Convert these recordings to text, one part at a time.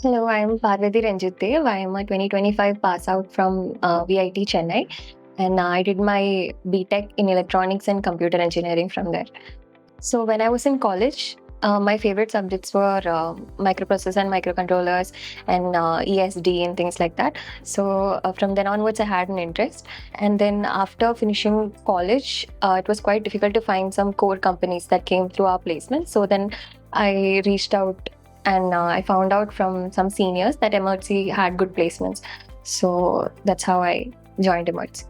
Hello, I am Parvati Ranjit Dev. I am a 2025 pass out from VIT Chennai, and I did my BTech in electronics and computer engineering from there. So when I was in college, my favorite subjects were microprocessors and microcontrollers and ESD and things like that. So from then onwards, I had an interest. And then after finishing college, it was quite difficult to find some core companies that came through our placement. So then I reached out and I found out from some seniors that Emertxe had good placements. So that's how I joined Emertxe.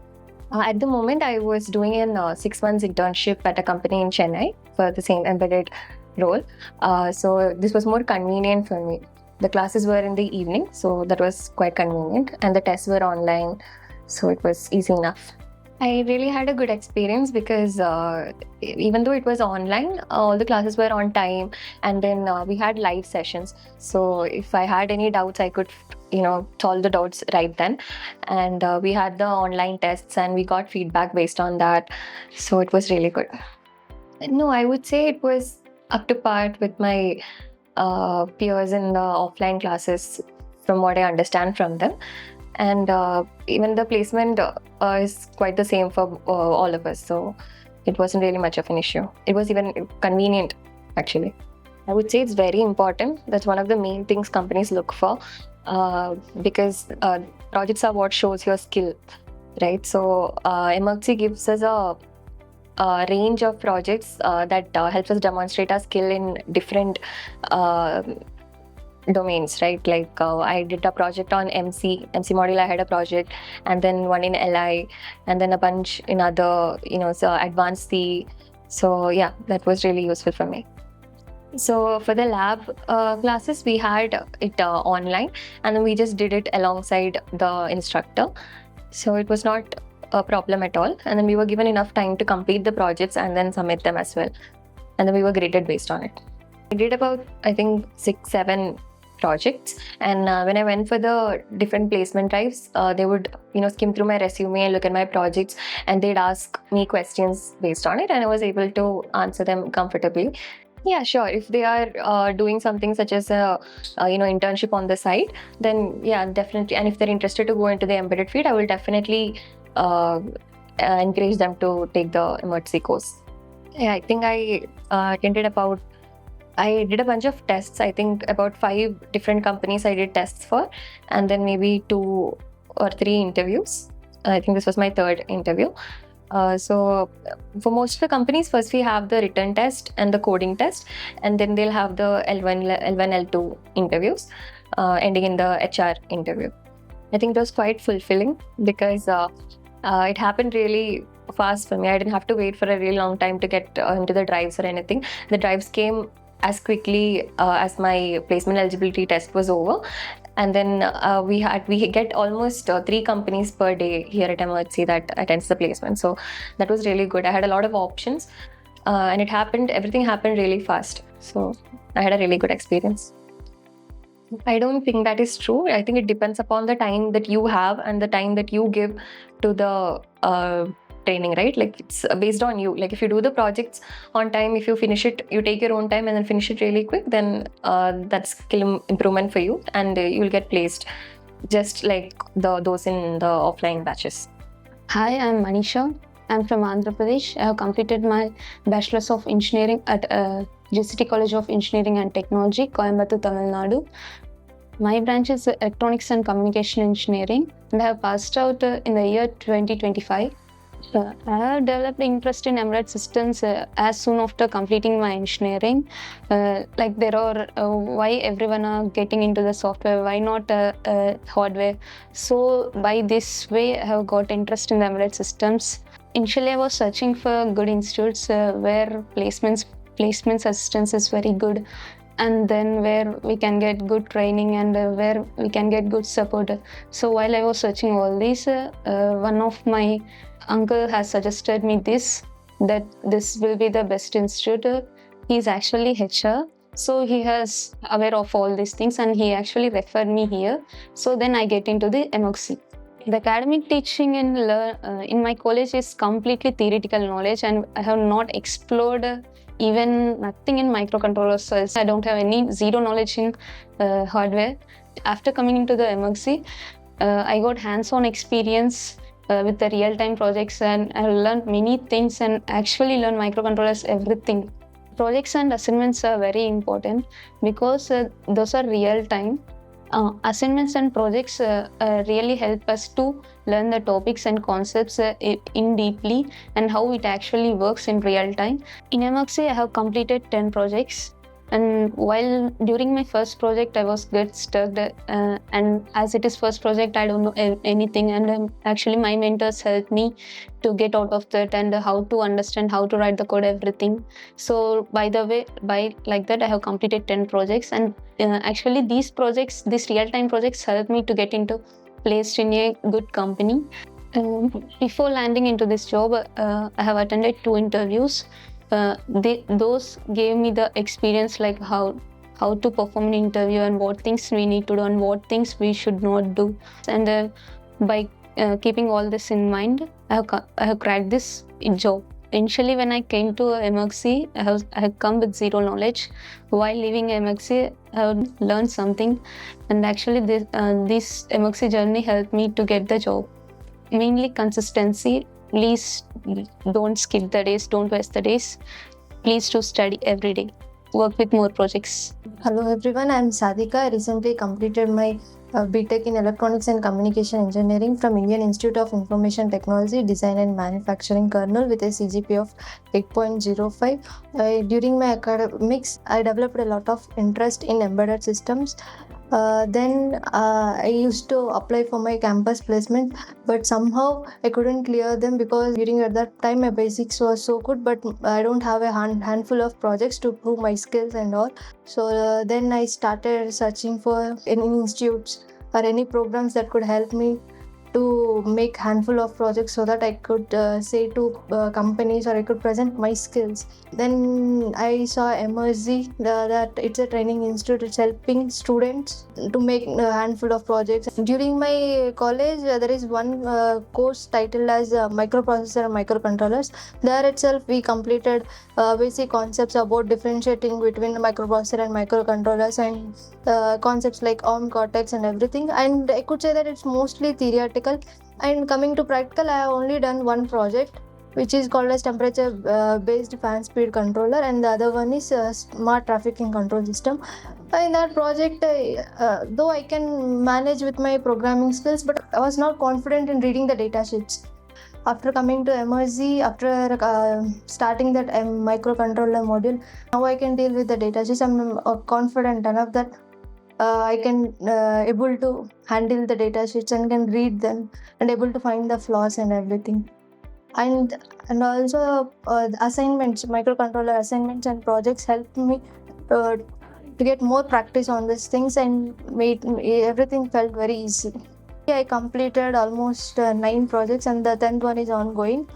At the moment, I was doing a 6 months internship at a company in Chennai for the same embedded role. So this was more convenient for me. The classes were in the evening, so that was quite convenient, and the tests were online, so it was easy enough. I really had a good experience because even though it was online, all the classes were on time, and then we had live sessions. So if I had any doubts, I could, solve the doubts right then. And we had the online tests, and we got feedback based on that. So it was really good. No, I would say it was up to par with my peers in the offline classes, from what I understand from them. And even the placement is quite the same for all of us, so it wasn't really much of an issue. It was even convenient, actually. I would say it's very important. That's one of the main things companies look for, because projects are what shows your skill, right? So Emertxe gives us a range of projects that helps us demonstrate our skill in different domains, right? Like I did a project on MC module. I had a project, and then one in LI, and then a bunch in other, so advanced C. So yeah, that was really useful for me. So for the lab classes, we had it online, and then we just did it alongside the instructor. So it was not a problem at all. And then we were given enough time to complete the projects and then submit them as well. And then we were graded based on it. I did about, I think, 6-7 projects, and when I went for the different placement drives, they would skim through my resume and look at my projects, and they'd ask me questions based on it, and I was able to answer them comfortably. Yeah, sure. If they are doing something such as a internship on the side, then yeah, definitely. And if they're interested to go into the embedded field, I will definitely encourage them to take the Emertxe course. Yeah, I think I did a bunch of tests. I think about 5 different companies I did tests for, and then maybe 2 or 3 interviews. I think this was my 3rd interview. So for most of the companies, first we have the written test and the coding test, and then they'll have the L1, L2 interviews, ending in the HR interview. I think it was quite fulfilling because it happened really fast for me. I didn't have to wait for a really long time to get into the drives or anything. The drives came as quickly as my placement eligibility test was over. And then we get almost 3 companies per day here at Emertxe that attends the placement. So that was really good. I had a lot of options, and everything happened really fast. So I had a really good experience. I don't think that is true. I think it depends upon the time that you have and the time that you give to the training, right? Like it's based on you. Like if you do the projects on time, if you finish it, you take your own time and then finish it really quick, then that's skill improvement for you, and you'll get placed just like those in the offline batches. Hi, I'm Manisha. I'm from Andhra Pradesh. I have completed my Bachelor's of Engineering at GCT College of Engineering and Technology, Coimbatore, Tamil Nadu. My branch is Electronics and Communication Engineering, and I have passed out in the year 2025. I have developed interest in embedded systems as soon after completing my engineering. Like there are why everyone are getting into the software, why not hardware? So by this way, I have got interest in the embedded systems. Initially, I was searching for good institutes where placement assistance is very good, and then where we can get good training and where we can get good support. So while I was searching all these, one of my uncle has suggested me that this will be the best institute. He's actually HR, so he is aware of all these things, and he actually referred me here. So then I get into the Emertxe. The academic teaching in my college is completely theoretical knowledge, and I have not explored even nothing in microcontrollers. So I don't have zero knowledge in hardware. After coming into the Emertxe, I got hands-on experience with the real-time projects, and I learned many things and actually learned microcontrollers everything. Projects and assignments are very important because those are real-time. Assignments and projects really help us to learn the topics and concepts in deeply and how it actually works in real time. In Emertxe, I have completed 10 projects. And while during my first project, I was get stuck, and as it is first project, I don't know anything. And actually, my mentors helped me to get out of that and how to understand how to write the code, everything. So by like that, I have completed 10 projects, and actually these real-time projects helped me to get into placed in a good company. Before landing into this job, I have attended 2 interviews. Those gave me the experience, like how to perform an interview and what things we need to do and what things we should not do. And by keeping all this in mind, I have cracked this job. Initially, when I came to Emertxe, I have come with zero knowledge. While leaving Emertxe, I have learned something, and actually this Emertxe journey helped me to get the job. Mainly consistency. Please don't skip the days, don't waste the days. Please do study every day. Work with more projects. Hello everyone, I am Sadhika. I recently completed my BTech in Electronics and Communication Engineering from Indian Institute of Information Technology, Design and Manufacturing, Kernel, with a CGPA of 8.05. During my academics, I developed a lot of interest in embedded systems. Then I used to apply for my campus placement, but somehow I couldn't clear them because during at that time my basics was so good, but I don't have a handful of projects to prove my skills and all. So then I started searching for any institutes or any programs that could help me to make handful of projects so that I could say to companies, or I could present my skills. Then I saw Emertxe, that it's a training institute. It's helping students to make a handful of projects. During my college, there is one course titled as microprocessor and microcontrollers. There itself we completed basic concepts about differentiating between microprocessor and microcontrollers, and concepts like ARM, Cortex and everything. And I could say that it's mostly theoretical. And coming to practical, I have only done one project, which is called as temperature based fan speed controller, and the other one is smart trafficking control system. In that project, though I can manage with my programming skills, but I was not confident in reading the data sheets. After coming to Emertxe, after starting that microcontroller module, now I can deal with the data sheets. I'm confident enough that I can able to handle the data sheets and can read them and able to find the flaws and everything. And also assignments, microcontroller assignments and projects helped me to get more practice on these things and made everything felt very easy. I completed almost 9 projects, and the 10th one is ongoing.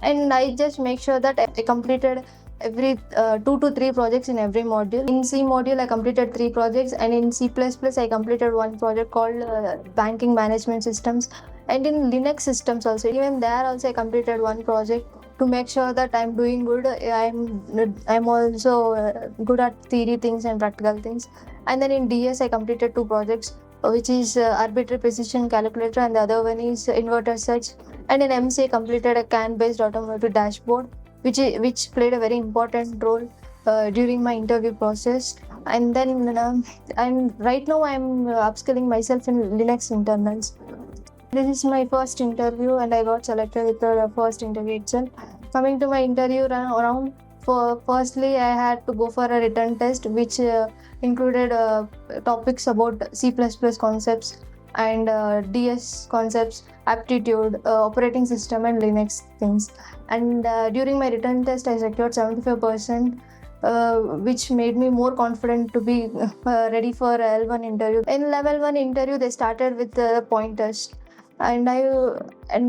And I just make sure that I completed every 2 to 3 projects in every module. In C module, I completed 3 projects, and in C++, I completed 1 project called banking management systems. And in Linux systems also, even there also I completed 1 project to make sure that I'm doing good. I'm also good at theory things and practical things. And then in DS, I completed 2 projects, which is arbitrary precision calculator, and the other one is inverter search. And in MC, I completed a CAN-based automotive dashboard, which played a very important role during my interview process. And then right now I'm upskilling myself in Linux internals. This is my first interview, and I got selected with the first interview itself. Coming to my interview round, firstly I had to go for a written test, which included topics about C++ concepts and DS concepts, aptitude, operating system and Linux things. And during my written test, I secured 75%, which made me more confident to be ready for L1 interview. In level 1 interview, they started with the pointers, and I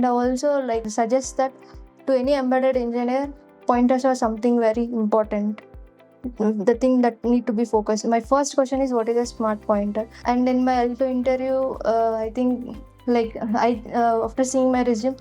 also like suggest that to any embedded engineer, pointers are something very important. The thing that need to be focused. My first question is, what is a smart pointer? And in my L2 interview, I think after seeing my resume,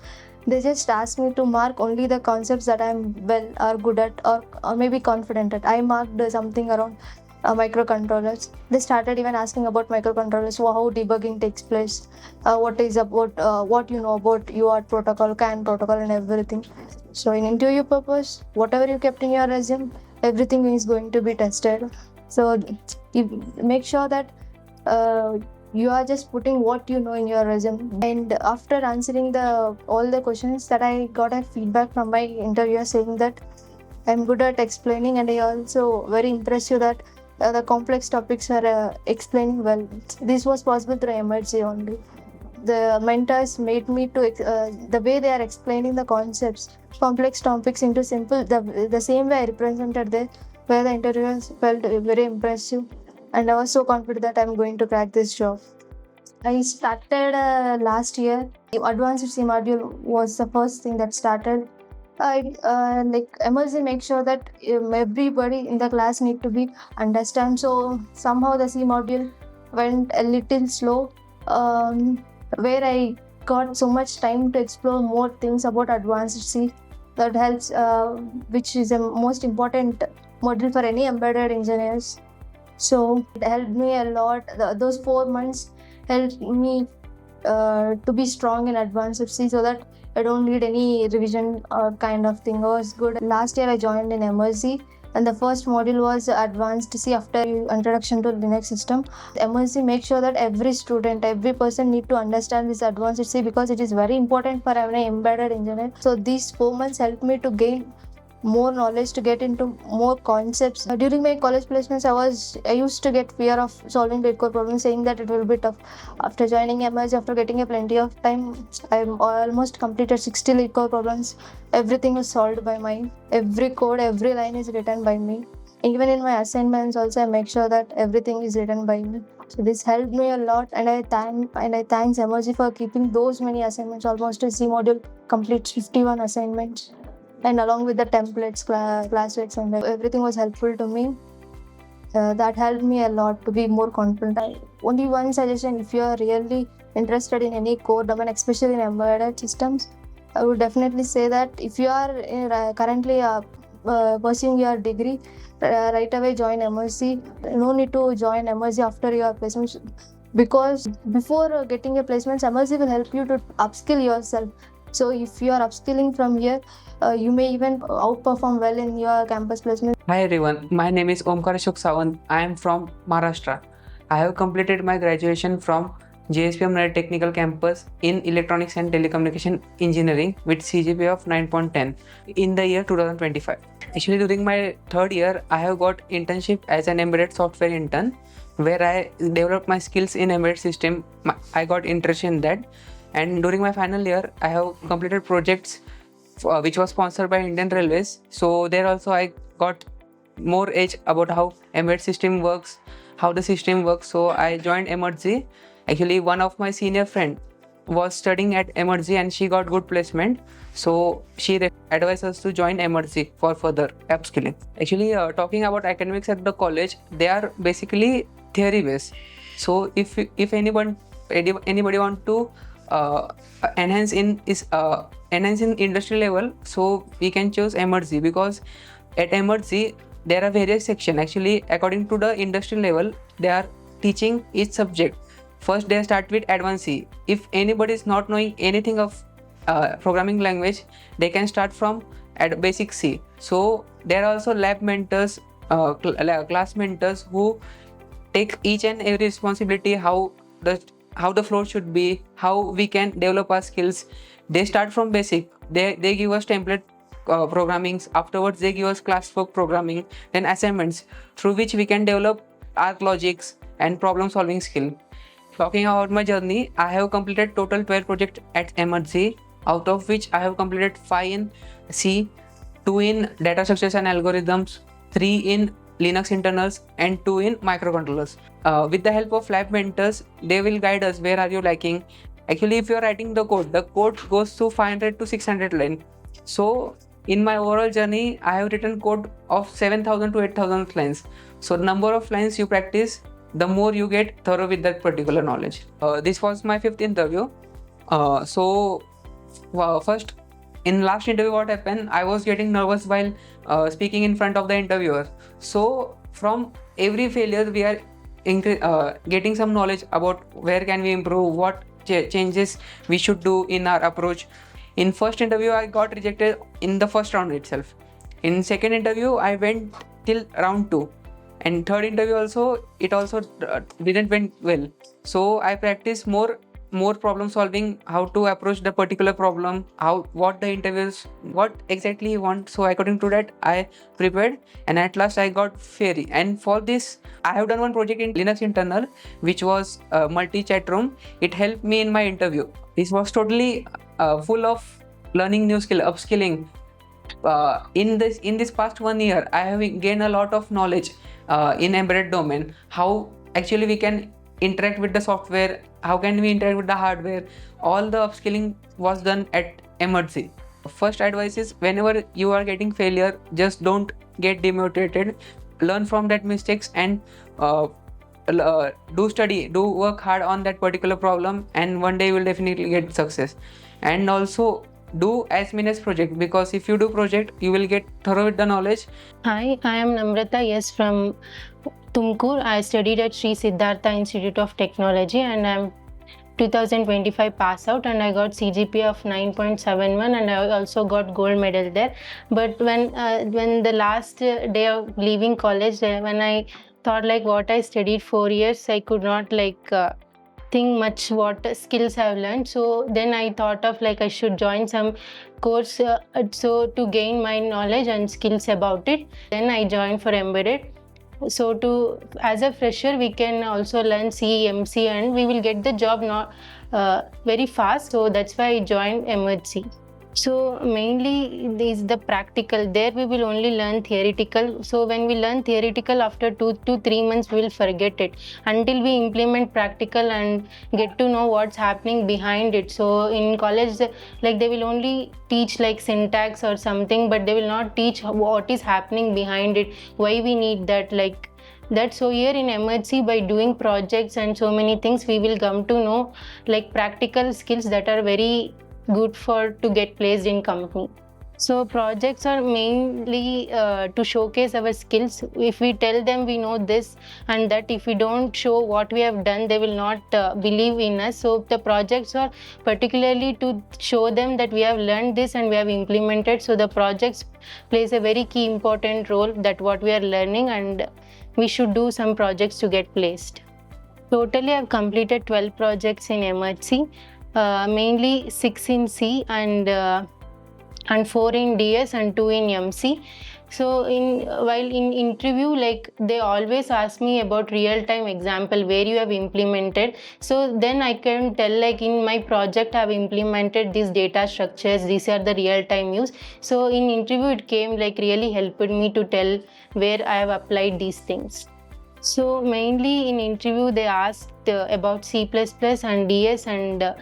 they just asked me to mark only the concepts that I'm well or good at, or maybe confident at. I marked something around microcontrollers. They started even asking about microcontrollers, how debugging takes place, what you know about UART protocol, CAN protocol, and everything. So in interview purpose, whatever you kept in your resume, everything is going to be tested. So you make sure that you are just putting what you know in your resume. And after answering all the questions, that I got a feedback from my interviewer saying that I'm good at explaining, and I also very impressive that the complex topics are explaining well. This was possible through Emertxe only. The mentors made me to the way they are explaining the concepts, complex topics into simple. The same way I represented there, where the interviewers felt very impressive, and I was so confident that I'm going to crack this job. I started last year. Advanced C module was the first thing that started. I like Emertxe make sure that everybody in the class need to be understand. So somehow the C module went a little slow, where I got so much time to explore more things about advanced C. That helps, which is the most important module for any embedded engineers. So it helped me a lot. Those 4 months helped me to be strong in advanced C, so that I don't need any revision or kind of thing. It was good. Last year I joined in Emertxe, and the first module was advanced C after introduction to Linux system. Emertxe makes sure that every student, every person need to understand this advanced C, because it is very important for an embedded engineer. So these 4 months helped me to gain more knowledge, to get into more concepts. During my college placements, I used to get fear of solving lead code problems, saying that it will be tough. After joining Emerge, after getting a plenty of time, I'm almost completed 60 lead code problems. Everything was solved by me. Every code, every line is written by me. Even in my assignments also, I make sure that everything is written by me. So this helped me a lot, and I thanks Emerge for keeping those many assignments. Almost a C module completes 51 assignments, and along with the templates, classworks, and everything was helpful to me. That helped me a lot to be more confident. Only one suggestion: if you are really interested in any core domain, especially in embedded systems, I would definitely say that if you are currently pursuing your degree, right away join Emertxe. No need to join Emertxe after your placement, because before getting a placement, Emertxe will help you to upskill yourself. So if you are upskilling from here, you may even outperform well in your campus placement. Hi everyone, my name is Omkar Ashok Sawant. I am from Maharashtra. I have completed my graduation from JSPM Nair Technical Campus in Electronics and Telecommunication Engineering with CGPA of 9.10 in the year 2025. Actually, during my third year, I have got internship as an embedded software intern, where I developed my skills in embedded system. I got interest in that, and during my final year, I have completed projects which was sponsored by Indian Railways. So there also I got more edge about how embedded system works, how the system works. So I joined Emertxe. Actually, one of my senior friend was studying at Emertxe and she got good placement. So she advised us to join Emertxe for further upskilling. Actually, talking about academics at the college, they are basically theory based. So if anybody want to enhance in industry level, so we can choose Emertxe, because at Emertxe there are various sections. Actually, according to the industry level, they are teaching each subject. First they start with advanced C. If anybody is not knowing anything of programming language, they can start from basic C. So there are also lab mentors, class mentors who take each and every responsibility, how the flow should be, how we can develop our skills. They start from basic. They give us template programmings. Afterwards, they give us classwork programming, then assignments through which we can develop our logics and problem solving skill. Talking about my journey, I have completed total 12 projects at Emertxe, out of which I have completed 5 in C, 2 in data structures and algorithms, 3 in Linux internals, and 2 in microcontrollers. With the help of lab mentors, they will guide us where are you lacking. Actually, if you are writing the code goes to 500 to 600 lines. So in my overall journey, I have written code of 7,000 to 8,000 lines. So the number of lines you practice, the more you get thorough with that particular knowledge. This was my 5th interview. First, in last interview, what happened? I was getting nervous while speaking in front of the interviewer. So from every failure we are getting some knowledge about where can we improve, what changes we should do in our approach. In first interview I got rejected in the first round itself. In second interview I went till round 2, and third interview also it also didn't went well. So I practiced more problem solving, how to approach the particular problem, what the interviews, what exactly you want. So according to that I prepared, and at last I got fairy. And for this I have done one project in Linux internal, which was a multi chat room. It helped me in my interview. This was totally full of learning new skill, upskilling. In this past 1 year I have gained a lot of knowledge in embedded domain, how actually we can interact with the software, how can we interact with the hardware. All the upskilling was done at Emertxe. First advice is, whenever you are getting failure, just don't get demotivated. Learn from that mistakes and do work hard on that particular problem, and one day you will definitely get success. And also do as many as project, because if you do project you will get thorough with the knowledge. Hi, I am Namrata Yes from Tumkur. I studied at Sri Siddhartha Institute of Technology, and I'm 2025 pass out, and I got CGPA of 9.71, and I also got gold medal there. But when the last day of leaving college, when I thought like what I studied 4 years, I could not think much what skills I've learned. So then I thought of I should join some course so to gain my knowledge and skills about it. Then I joined for embedded. So as a fresher we can also learn C, MC, and we will get the job not very fast. So that's why I joined Emertxe. So mainly is the practical. There we will only learn theoretical. So when we learn theoretical, after 2 to 3 months we will forget it until we implement practical and get to know what's happening behind it. So in college they will only teach syntax or something, but they will not teach what is happening behind it, why we need that. So here in Emertxe, by doing projects and so many things, we will come to know practical skills that are very good to get placed in company. So projects are mainly to showcase our skills. If we tell them we know this and that, if we don't show what we have done, they will not believe in us. So the projects are particularly to show them that we have learned this and we have implemented. So the projects plays a very key important role that what we are learning, and we should do some projects to get placed. Totally I've completed 12 projects in Emertxe. Mainly 6 in C and 4 in DS and 2 in MC. So while in interview, they always ask me about real-time example where you have implemented. So then I can tell in my project I have implemented these data structures. These are the real-time use. So in interview it came really helped me to tell where I have applied these things. So mainly in interview they asked about C++ and DS, and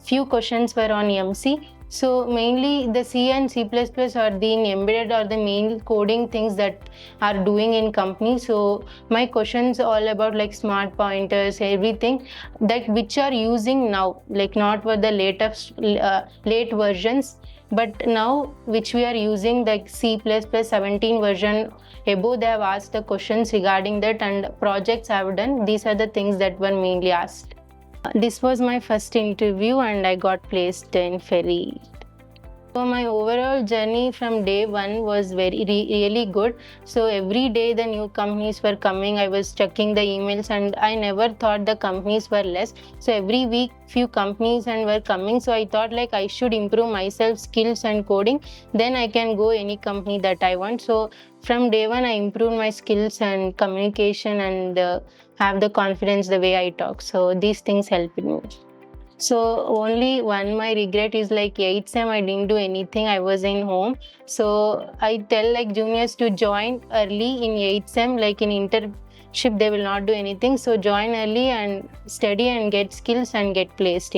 few questions were on MC. So mainly the C and C++ are the embedded or the main coding things that are doing in company. So my questions all about smart pointers, everything that which are using now, not for the late versions, but now which we are using C++ 17 version above. They have asked the questions regarding that, and projects I have done. These are the things that were mainly asked. This was my first interview and I got placed in Ferry. So my overall journey from day one was really good. So every day the new companies were coming, I was checking the emails, and I never thought the companies were less. So every week few companies were coming. So I thought I should improve myself, skills and coding. Then I can go any company that I want. So from day one I improved my skills and communication and have the confidence the way I talk. So these things helped me. So only one my regret is 8th sem I didn't do anything. I was in home. So I tell juniors to join early in 8th sem, in internship they will not do anything. So join early and study and get skills and get placed.